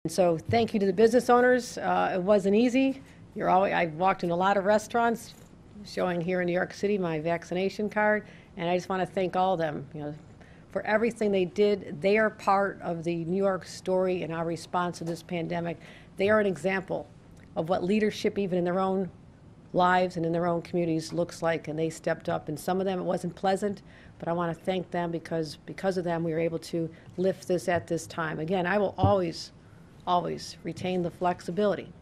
So thank you to the business owners. It wasn't easy. I've walked in a lot of restaurants, showing here in New York City my vaccination card, and I just want to thank all of them, for everything they did. They are part of the New York story and our response to this pandemic. They are an example of what leadership, even in their own lives and in their own communities, looks like, and they stepped up. And some of them, it wasn't pleasant, but I want to thank them because of them we were able to lift this at this time. Again, I will always retain the flexibility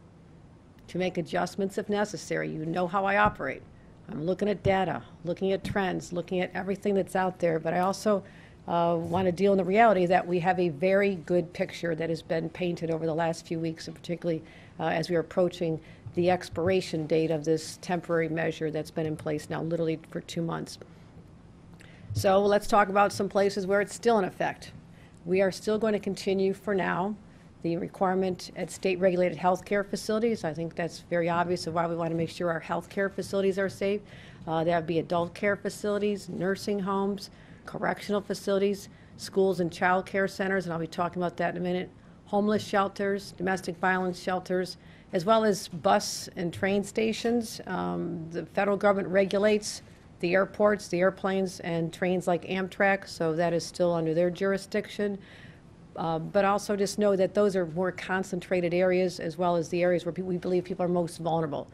to make adjustments if necessary. You know how I operate. I'm looking at data, looking at trends, looking at everything that's out there, but I also want to deal in the reality that we have a very good picture that has been painted over the last few weeks, and particularly as we are approaching the expiration date of this temporary measure that's been in place now literally for 2 months. So let's talk about some places where it's still in effect. We are still going to continue for now the requirement at state-regulated healthcare facilities. I think that's very obvious of why we want to make sure our healthcare facilities are safe. That would be adult care facilities, nursing homes, correctional facilities, schools and child care centers, and I'll be talking about that in a minute, homeless shelters, domestic violence shelters, as well as bus and train stations. The federal government regulates the airports, the airplanes, and trains like Amtrak, so that is still under their jurisdiction. But also just know that those are more concentrated areas, as well as the areas where we believe people are most vulnerable.